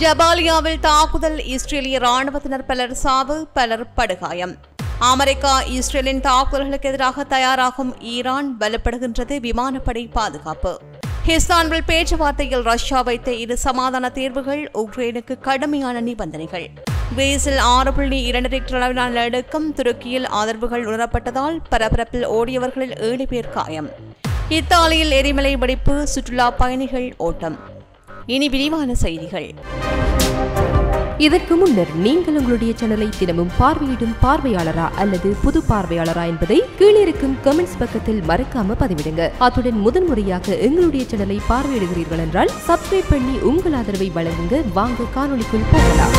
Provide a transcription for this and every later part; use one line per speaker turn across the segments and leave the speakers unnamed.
ஜபாலியாவில் தாக்குதல், இஸ்ரேலிய ராணுவத்தினர் பலர் சாவு, பலர் படுகாயம். அமெரிக்கா இஸ்ரேலின் தாக்குதல்களுக்கு எதிராக தயாராகும் ஈரான் வலுப்படுகின்றது விமானப்படை பாதுகாப்பு. இஸ்தான்புல் பேச்சுவார்த்தையில் ரஷ்யா வைத்த இரு சமாதான தீர்வுகள், உக்ரைனுக்கு கடுமையான நிபந்தனைகள். கிரீஸில் 6.2 ரிக்டர் அளவிலான நிலநடுக்கம், துருக்கியில் அதிர்வுகள் உணரப்பட்டதால் பரபரப்பில் ஓடியவர்களில் 7 பேர் காயம். இத்தாலியில் எரிமலை வெடிப்பு, சுற்றுலா பயணிகள் ஓட்டம். இனி விரிவான செய்திகள்.
இதற்கு முன்னர் நீங்கள் உங்களுடைய சேனலை தினமும் பார்வையிடும் பார்வையாளரா அல்லது புது பார்வையாளரா என்பதை கீழே இருக்கும் கமெண்ட்ஸ் பக்கத்தில் மறக்காம பதிவிடுங்க. அத்துடன் முதன்முறையாக எங்களுடைய சேனலை பார்வையிடுகிறீர்கள் என்றால் சப்ஸ்கிரைப் பண்ணி உங்கள் ஆதரவை வழங்குங்க. வாங்க காணொளிக்குள் போகலாம்.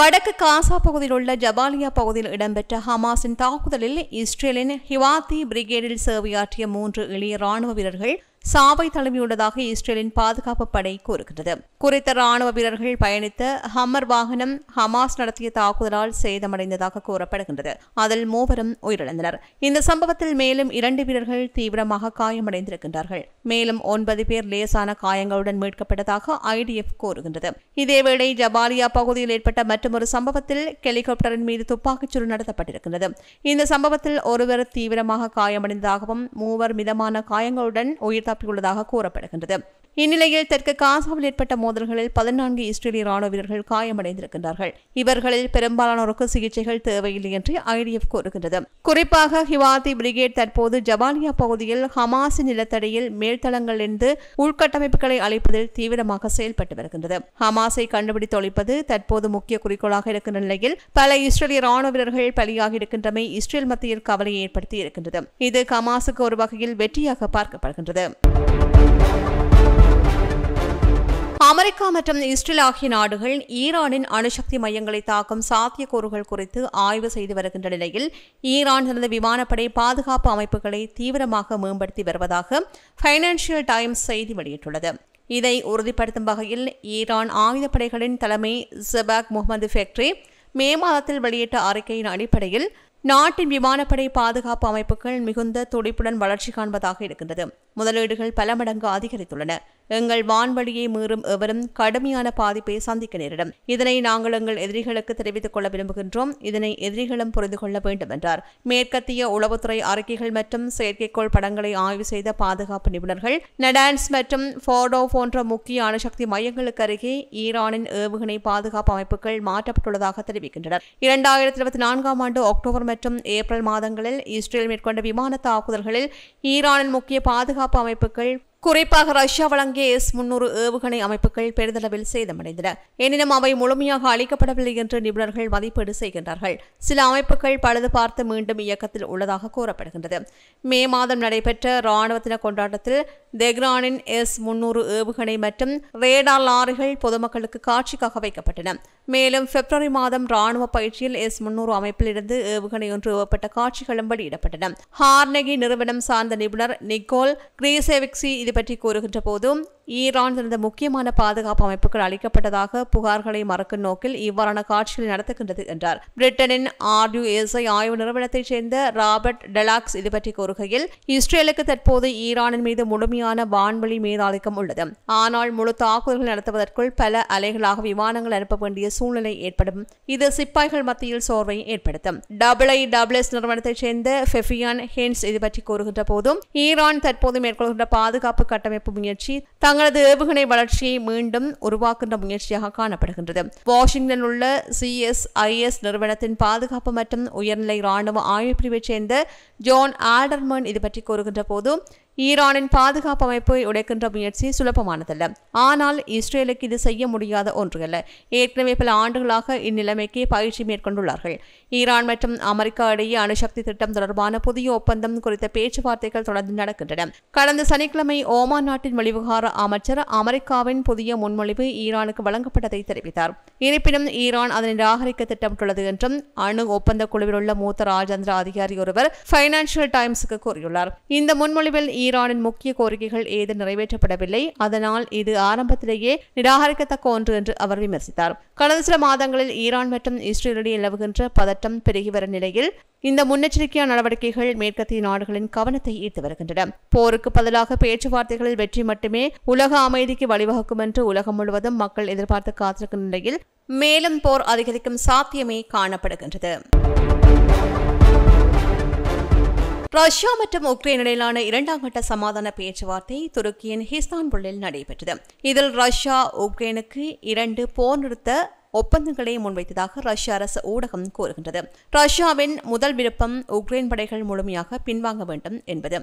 வடக்கு காசா பகுதியில் உள்ள ஜபாலியா பகுதியில் இடம்பெற்ற ஹமாஸின் தாக்குதலில் இஸ்ரேலின் ஹிவாத்தி பிரிகேடில் சேவையாற்றிய 3 இளைய ராணுவ வீரர்கள் சாவை தழுவியுள்ளதாக இஸ்ரேலின் பாதுகாப்பு படை கூறுகிறது. குறித்த ராணுவ வீரர்கள் பயணித்த ஹம்மர் வாகனம் ஹமாஸ் நடத்திய தாக்குதலால் சேதமடைந்ததாக கூறப்படுகின்றது. அதில் 3 உயிரிழந்தனர். இந்த சம்பவத்தில் மேலும் 2 வீரர்கள் தீவிரமாக காயமடைந்திருக்கின்றார்கள். மேலும் 9 பேர் லேசான காயங்களுடன் மீட்கப்பட்டதாக IDF கூறுகின்றது. இதேவேளை ஜபாலியா பகுதியில் ஏற்பட்ட மற்றொரு சம்பவத்தில் ஹெலிகாப்டரின் மீது துப்பாக்கிச்சூடு நடத்தப்பட்டிருக்கின்றது. இந்த சம்பவத்தில் ஒருவர் தீவிரமாக காயமடைந்ததாகவும் 3 மிதமான காயங்களுடன் உயிர் தப்பியுள்ளதாக கூறப்படுகின்றது. இந்நிலையில் தெற்கு காசாவில் ஏற்பட்ட மோதல்களில் 14 இஸ்ரேலிய ராணுவ வீரர்கள் காயமடைந்திருக்கின்றார்கள். இவர்களில் பெரும்பாலானோருக்கு சிகிச்சைகள் தேவையில்லை என்று IDF கூறுகின்றது. குறிப்பாக ஹிவாத்தி பிரிகேட் தற்போது ஜபாலியா பகுதியில் ஹமாஸின் நிலத்தடியில் மேல்தளங்களிலிருந்து உள்கட்டமைப்புகளை அளிப்பதில் தீவிரமாக செயல்பட்டு வருகின்றது. ஹமாஸை கண்டுபிடித்து ஒழிப்பது தற்போது முக்கிய குறிக்கோளாக இருக்கின்ற நிலையில் பல இஸ்ரேலிய ராணுவ வீரர்கள் பலியாகி இருக்கின்றமை இஸ்ரேல் மத்தியில் கவலையை ஏற்படுத்தி இருக்கின்றது. இது ஹமாஸுக்கு ஒரு வகையில் வெற்றியாக பார்க்கப்படுகின்றது. அமெரிக்கா மற்றும் இஸ்ரேல் ஆகிய நாடுகள் ஈரானின் அணுசக்தி மையங்களை தாக்கும் சாத்தியக்கூறுகள் குறித்து ஆய்வு செய்து வருகின்ற நிலையில் ஈரான் தனது விமானப்படை பாதுகாப்பு அமைப்புகளை தீவிரமாக மேம்படுத்தி வருவதாக பைனான்சியல் டைம்ஸ் செய்தி வெளியிட்டுள்ளது. இதை உறுதிப்படுத்தும் வகையில் ஈரான் ஆயுதப்படைகளின் தலைமை ஜபாக் முகமது ஃபெக்ரி மே மாதத்தில் வெளியிட்ட அறிக்கையின் அடிப்படையில் நாட்டின் விமானப்படை பாதுகாப்பு அமைப்புகள் மிகுந்த துடிப்புடன் வளர்ச்சி காண்பதாக இருக்கின்றது. முதலீடுகள் பல மடங்கு அதிகரித்துள்ளன. எங்கள் வான்வழியை மீறும் எவரும் கடுமையான பாதிப்பை சந்திக்க நேரிடும். இதனை நாங்கள் எங்கள் எதிரிகளுக்கு தெரிவித்துக் கொள்ள விரும்புகின்றோம். இதனை எதிரிகளும் புரிந்து கொள்ள வேண்டும் என்றார். மேற்கத்திய உளவுத்துறை அறிக்கைகள் மற்றும் செயற்கைக்கோள் படங்களை ஆய்வு செய்த பாதுகாப்பு நிபுணர்கள் நடான்ஸ் மற்றும் ஃபோர்டோ போன்ற முக்கிய அணுசக்தி மையங்களுக்கு அருகே ஈரானின் ஏவுகணை பாதுகாப்பு அமைப்புகள் மாற்றப்பட்டுள்ளதாக தெரிவிக்கின்றனர். 2024 ஆண்டு அக்டோபர் மற்றும் ஏப்ரல் மாதங்களில் இஸ்ரேல் மேற்கொண்ட விமான தாக்குதல்களில் ஈரானின் முக்கிய பாதுகாப்பு அமைப்புகள், குறிப்பாக ரஷ்யா வழங்கிய S-300 ஏவுகணை அமைப்புகள் பெரிதளவில் சேதமடைந்தன. எனினும் அவை முழுமையாக அளிக்கப்படவில்லை என்று நிபுணர்கள் மதிப்பீடு செய்கின்றார்கள். சில அமைப்புகள் பழுது பார்த்து மீண்டும் இயக்கத்தில் உள்ளதாக கூறப்படுகின்றது. மே மாதம் நடைபெற்ற இராணுவ தின கொண்டாட்டத்தில் தெஹ்ரானின் S-300 ஏவுகணை மற்றும் ரேடார் லாரிகள் பொதுமக்களுக்கு காட்சிக்காக வைக்கப்பட்டன. மேலும் பிப்ரவரி மாதம் இராணுவ பயிற்சியில் S-300 அமைப்பில் இருந்து ஏவுகணை ஒன்று ஏவப்பட்ட காட்சிகளும் வெளியிடப்பட்டன. ஹார்னெகி நிறுவனம் சார்ந்த நிபுணர் நிக்கோல் கிரீசேவிக்சி இது பற்றி கூறுகின்ற போதும் ஈரான் தனது முக்கியமான பாதுகாப்பு அமைப்புகள் அளிக்கப்பட்டதாக புகார்களை மறக்கும் நோக்கில் இவ்வாறான காட்சிகளை நடத்துகின்றது என்றார். பிரிட்டனின் RUSI ஆய்வு நிறுவனத்தைச் சேர்ந்த ராபர்ட் டெலாக்ஸ் இது பற்றி கூறுகையில், இஸ்ரேலுக்கு தற்போது ஈரானின் மீது முழுமையான வான்வழி மேலாதிக்கம் உள்ளது. ஆனால் முழு தாக்குதல்கள் நடத்துவதற்குள் பல அலைகளாக விமானங்கள் அனுப்ப வேண்டிய சூழ்நிலை ஏற்படும். இது சிப்பாய்கள் மத்தியில் சோர்வை ஏற்படுத்தும். IISS நிறுவனத்தைச் சேர்ந்த ஃபெஃபியான் ஹென்ஸ் இது பற்றி கூறுகின்ற போதும், ஈரான் தற்போது மேற்கொள்கின்ற பாதுகாப்பு கட்டமைப்பு முயற்சி தங்களது ஏவுகணை வளர்ச்சியை மீண்டும் உருவாக்குகின்ற முயற்சியாக காணப்படுகின்றது. வாஷிங்டன் உள்ள CSIS நிறுவனத்தின் பாதுகாப்பு மற்றும் உயர்நிலை ராணுவ ஆய்வு பிரிவைச் சேர்ந்த ஜான் ஆல்டர்மன் இது பற்றி கூறுகின்ற போது, ஈரானின் பாதுகாப்பு அமைப்பை உடைக்கின்ற முயற்சி சுலபமானதல்ல. ஆனால் இஸ்ரேலுக்கு இது செய்ய முடியாத ஒன்றல்ல. ஏற்கனவே பல ஆண்டுகளாக இந்நிலைமைக்கு பயிற்சி மேற்கொண்டுள்ளார்கள். ஈரான் மற்றும் அமெரிக்கா இடையே அணுசக்தி திட்டம் தொடர்பான புதிய ஒப்பந்தம் குறித்த பேச்சுவார்த்தைகள் தொடர்ந்து நடக்கின்றன. கடந்த சனிக்கிழமை ஓமான் நாட்டின் வெளிவிவகார அமைச்சர் அமெரிக்காவின் புதிய முன்மொழிவு ஈரானுக்கு வழங்கப்பட்டதை தெரிவித்தார். இருப்பினும் ஈரான் அதனை நிராகரிக்க திட்டமிட்டுள்ளது என்றும் அணு ஒப்பந்த குழுவில் உள்ள மூத்த ராஜேந்திர அதிகாரி ஒருவர் பைனான்சியல் டைம்ஸுக்கு கூறியுள்ளார். இந்த முன்மொழிவில் ஈரானின் முக்கிய கோரிக்கைகள் ஏதும் நிறைவேற்றப்படவில்லை, அதனால் இது ஆரம்பத்திலேயே நிராகரிக்கத்தக்க ஒன்று என்று அவர் விமர்சித்தார். கடந்த சில மாதங்களில் ஈரான் மற்றும் இஸ்ரேலிடையே நிலவுகின்ற பதட்டம் பெருகி வரும் நிலையில் இந்த முன்னெச்சரிக்கையான நடவடிக்கைகள் மேற்கத்திய நாடுகளின் கவனத்தை ஈர்த்து வருகின்றன. போருக்கு பதிலாக பேச்சுவார்த்தைகளில் வெற்றி மட்டுமே உலக அமைதிக்கு வழிவகுக்கும் என்று உலகம் முழுவதும் மக்கள் எதிர்பார்த்து காத்திருக்கும் நிலையில் மேலும் போர் அதிகரிக்கும் சாத்தியமே காணப்படுகின்றது. ரஷ்யா மற்றும் உக்ரைன் இடையிலான இரண்டாம் கட்ட சமாதான பேச்சுவார்த்தை துருக்கியின் இஸ்தான்புல்லில் நடைபெற்றது. இதில் ரஷ்யா உக்ரைனுக்கு 2 போர் நிறுத்த ஒப்பந்தங்களை முன்வைத்ததாக ரஷ்ய அரசு ஊடகம் கூறுகின்றது. ரஷ்யாவின் முதல் விருப்பம் உக்ரைன் படைகள் முழுமையாக பின்வாங்க வேண்டும் என்பது.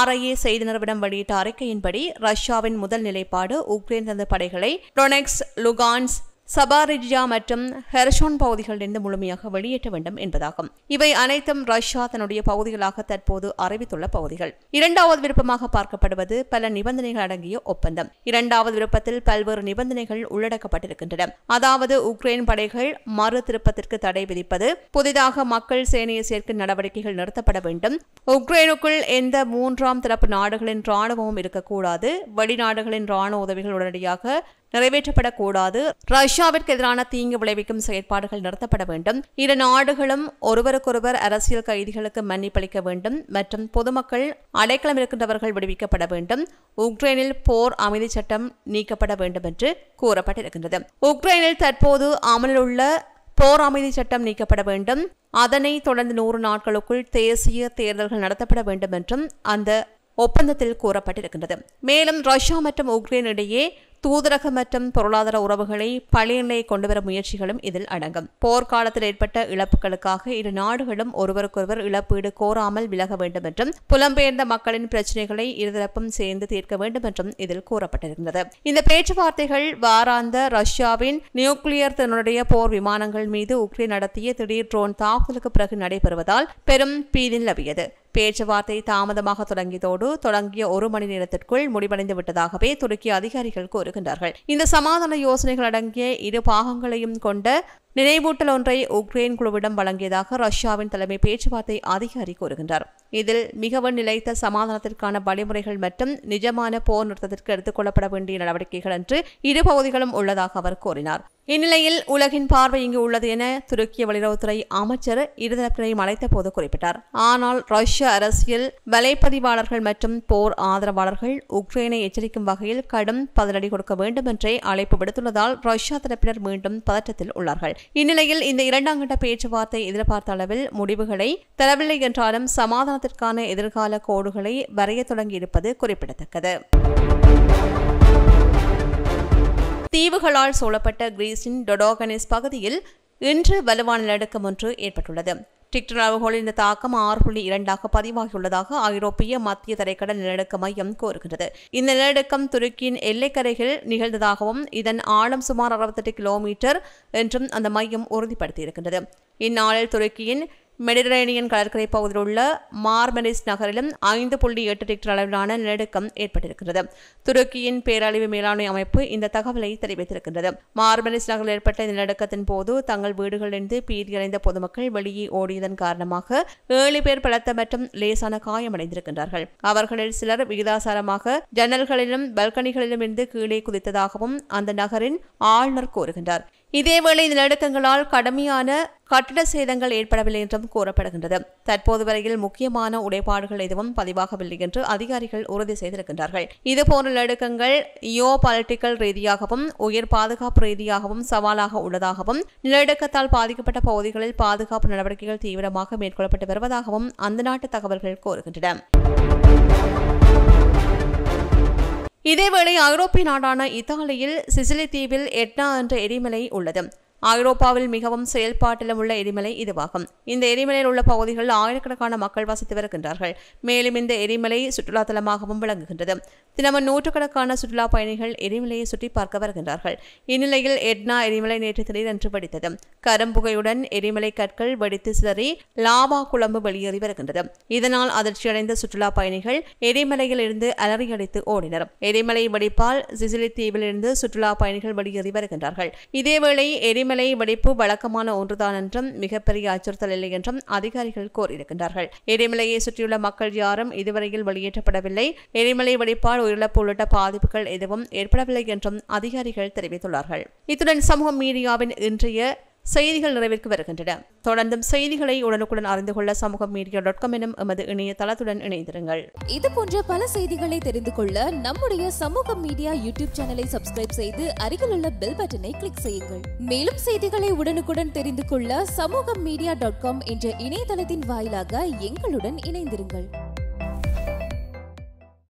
RIA செய்தி நிறுவனம் வெளியிட்ட அறிக்கையின்படி ரஷ்யாவின் முதல் நிலைப்பாடு உக்ரைன் தனது படைகளை டொனெட்ஸ்க், லுகான்ஸ்க், சபாரிஜியா மற்றும் ஹெர்சோன் பகுதிகளிலிருந்து முழுமையாக வெளியேற்ற வேண்டும் என்பதாகும். இவை அனைத்தும் ரஷ்யா தன்னுடைய பகுதிகளாக தற்போது அறிவித்துள்ள பகுதிகள். இரண்டாவது விருப்பமாக பார்க்கப்படுவது பல நிபந்தனைகள் அடங்கிய ஒப்பந்தம். இரண்டாவது விருப்பத்தில் பல்வேறு நிபந்தனைகள் உள்ளடக்கப்பட்டிருக்கின்றன. அதாவது உக்ரைன் படைகள் மறு திருப்பத்திற்கு தடை விதிப்பது, புதிதாக மக்கள் சேனையை சேர்க்கும் நடவடிக்கைகள் நிறுத்தப்பட வேண்டும், உக்ரைனுக்குள் எந்த மூன்றாம் தரப்பு நாடுகளின் ராணுவமும் இருக்கக்கூடாது, வெளிநாடுகளின் ராணுவ உதவிகள் உடனடியாக நிறைவேற்றப்படக்கூடாது, ரஷ்யாவிற்கு எதிரான தீங்கு விளைவிக்கும் செயற்பாடுகள் நிறுத்தப்பட வேண்டும், இரு நாடுகளும் ஒருவருக்கொருவர் அரசியல் கைதிகளுக்கு மன்னிப்பளிக்க வேண்டும் மற்றும் பொதுமக்கள் அடைக்கலம் இருக்கின்றவர்கள் விடுவிக்கப்பட வேண்டும், உக்ரைனில் போர் அமைதி சட்டம் நீக்கப்பட வேண்டும் என்று கூறப்பட்டிருக்கின்றது. உக்ரைனில் தற்போது அமலில் உள்ள போர் அமைதி சட்டம் நீக்கப்பட வேண்டும், அதனை தொடர்ந்து 100 நாட்களுக்குள் தேசிய தேர்தல்கள் நடத்தப்பட வேண்டும் என்றும் அந்த ஒப்பந்தத்தில் கூறப்பட்டிருக்கின்றது. மேலும் ரஷ்யா மற்றும் உக்ரைன் இடையே தூதரக மற்றும் பொருளாதார உறவுகளை பழைய நிலையை கொண்டுவர முயற்சிகளும் இதில் அடங்கும். போர்க்காலத்தில் ஏற்பட்ட இழப்புகளுக்காக இரு நாடுகளும் ஒருவருக்கொருவர் இழப்பீடு கோராமல் விலக வேண்டும் என்றும் புலம்பெயர்ந்த மக்களின் பிரச்சினைகளை இருதரப்பும் சேர்ந்து தீர்க்க வேண்டும் என்றும் இதில் கூறப்பட்டிருக்கிறது. இந்த பேச்சுவார்த்தைகள் வாராந்த ரஷ்யாவின் நியூக்ளியர் திறனுடைய போர் விமானங்கள் மீது உக்ரைன் நடத்திய திடீர் ட்ரோன் தாக்குதலுக்கு பிறகு நடைபெறுவதால் பெரும் பீதி நிலவியது. பேச்சுவார்த்தை தாமதமாக தொடங்கிய 1 மணி நேரத்திற்குள் முடிவடைந்து விட்டதாகவே துருக்கி அதிகாரிகள் கூறுகின்றார்கள். இந்த சமாதான யோசனைகள் அடங்கிய இரு பாகங்களையும் கொண்ட நினைவூட்டல் ஒன்றை உக்ரைன் குழுவிடம் வழங்கியதாக ரஷ்யாவின் தலைமை பேச்சுவார்த்தை அதிகாரி கூறுகின்றார். இதில் மிகவும் நிலைத்த சமாதானத்திற்கான வழிமுறைகள் மற்றும் நிஜமான போர் நிறுத்தத்திற்கு எடுத்துக் கொள்ளப்பட வேண்டிய நடவடிக்கைகள் என்று இரு பகுதிகளும் உள்ளதாக அவர் கூறினார். இந்நிலையில் உலகின் பார்வை இங்கு உள்ளது என துருக்கிய வெளியுறவுத்துறை அமைச்சர் இருதரப்பினரையும் அழைத்த போது குறிப்பிட்டார். ஆனால் ரஷ்ய அரசியல் வலைப்பதிவாளர்கள் மற்றும் போர் ஆதரவாளர்கள் உக்ரைனை எச்சரிக்கும் வகையில் கடும் பதிலடி கொடுக்க வேண்டும் என்றே அழைப்பு விடுத்துள்ளதால் ரஷ்யா தரப்பினர் மீண்டும் பதற்றத்தில் உள்ளார்கள். இந்நிலையில் இந்த இரண்டாம் கட்ட பேச்சுவார்த்தை எதிர்பார்த்த அளவில் முடிவுகளை தரவில்லை என்றாலும் சமாதானத்திற்கான எதிர்கால கோடுகளை வரைய தொடங்கியிருப்பது குறிப்பிடத்தக்கது. தீவுகளால் சூழப்பட்ட கிரீஸின் டொடோகனிஸ் பகுதியில் இன்று வலுவான நிலநடுக்கம் ஒன்று ஏற்பட்டுள்ளது. டிக்டர் அளவுகோலில் இந்த தாக்கம் 6.2 பதிவாகியுள்ளதாக ஐரோப்பிய மத்திய தரைக்கடல் நிலநடுக்க மையம் கூறுகிறது. இந்த நிலநடுக்கம் துருக்கியின் எல்லைக்கரையில் நிகழ்ந்ததாகவும் இதன் ஆழம் சுமார் 68 கிலோமீட்டர் என்றும் அந்த மையம் உறுதிப்படுத்தியிருக்கின்றது. இந்நாளில் துருக்கியின் மெடிட்டரேனியன் கடற்கரை பகுதியில் உள்ள மார்மரிஸ் நகரிலும் 5.8 டிக்டர் அளவிலான நிலநடுக்கம் ஏற்பட்டிருக்கிறது. துருக்கியின் பேரழிவு மேலாண்மை அமைப்பு இந்த தகவலை தெரிவித்திருக்கின்றது. மார்மரிஸ் நகரில் ஏற்பட்ட இந்த நிலநடுக்கத்தின் போது தங்கள் வீடுகளிலிருந்து பீதியடைந்த பொதுமக்கள் வெளியே ஓடியதன் காரணமாக 7 பேர் பலத்த மற்றும் லேசான காயமடைந்திருக்கின்றார்கள். அவர்களில் சிலர் விகிதாசாரமாக ஜன்னல்களிலும் பல்கனிகளிலும் இருந்து கீழே குதித்ததாகவும் அந்த நகரின் ஆளுநர் கூறுகின்றார். இதேவேளை இந்த நிலநடுக்கங்களால் கடுமையான கட்டிட சேதங்கள் ஏற்படவில்லை என்றும் கூறப்படுகின்றது. தற்போது வரையில் முக்கியமான உடைப்பாடுகள் எதுவும் பதிவாகவில்லை என்று அதிகாரிகள் உறுதி செய்திருக்கின்றார்கள். இதுபோன்ற நிலநடுக்கங்கள் ஜியோபாலிட்டிக்கல் ரீதியாகவும் உயர் பாதுகாப்பு ரீதியாகவும் சவாலாக உள்ளதாகவும் நிலநடுக்கத்தால் பாதிக்கப்பட்ட பகுதிகளில் பாதுகாப்பு நடவடிக்கைகள் தீவிரமாக மேற்கொள்ளப்பட்டு வருவதாகவும் அந்த நாட்டு தகவல்கள் கூறுகின்றன. இதேவேளை ஐரோப்பிய நாடான இத்தாலியில் சிசிலி தீவில் எட்னா என்ற எரிமலை உள்ளது. ஐரோப்பாவில் மிகவும் செயல்பாட்டிலும் உள்ள எரிமலை இதுவாகும். இந்த எரிமலையில் உள்ள பகுதிகளில் ஆயிரக்கணக்கான மக்கள் வசித்து வருகின்றார்கள். மேலும் இந்த எரிமலை சுற்றுலா தலமாகவும் விளங்குகின்றது. தினமும் நூற்றுக்கணக்கான சுற்றுலா பயணிகள் எரிமலையை சுற்றி பார்க்க வருகின்றார்கள். இந்நிலையில் எட்னா எரிமலை நேற்று திடீரென்று வெடித்தது. கரும்புகையுடன் எரிமலை கற்கள் வெடித்து சிதறி லாவா குழம்பு வெளியேறி வருகின்றது. இதனால் அதிர்ச்சியடைந்த சுற்றுலா பயணிகள் எரிமலையில் இருந்து அலறியடித்து ஓடினர். எரிமலை வெடிப்பால் சிசிலி தீவில் இருந்து சுற்றுலா பயணிகள் வெளியேறி வருகின்றார்கள். இதேவேளை எரிமலை வெடிப்பு வழக்கமான ஒன்றுதான் என்றும் மிகப்பெரிய அச்சுறுத்தல் இல்லை என்றும் அதிகாரிகள் கூறியிருக்கின்றார்கள். எரிமலையை சுற்றியுள்ள மக்கள் யாரும் இதுவரையில் வெளியேற்றப்படவில்லை. எரிமலை வெடிப்பால் உயிரிழப்பு உள்ளிட்ட பாதிப்புகள் எதுவும் ஏற்படவில்லை என்றும் அதிகாரிகள் தெரிவித்துள்ளார்கள். இத்துடன் சமூக மீடியாவின் இன்றைய செய்திகள் நிறைவேற்கு வருகின்றன. தொடர்ந்தும் செய்திகளை உடனுக்குடன் அறிந்து கொள்ள சமூகமீடியா.com எனும் எமது இணையதளத்துடன் இணைந்திருங்கள்.
இது போன்ற பல செய்திகளை தெரிந்து கொள்ள நம்முடைய சமூக மீடியா யூடியூப் சேனலை சப்ஸ்கிரைப் செய்து அருகில் உள்ள பெல் பட்டனை கிளிக் செய்யுங்கள். மேலும் செய்திகளை உடனுக்குடன் தெரிந்து கொள்ள சமூகமீடியா.com என்ற இணையதளத்தின் வாயிலாக எங்களுடன் இணைந்திருங்கள்.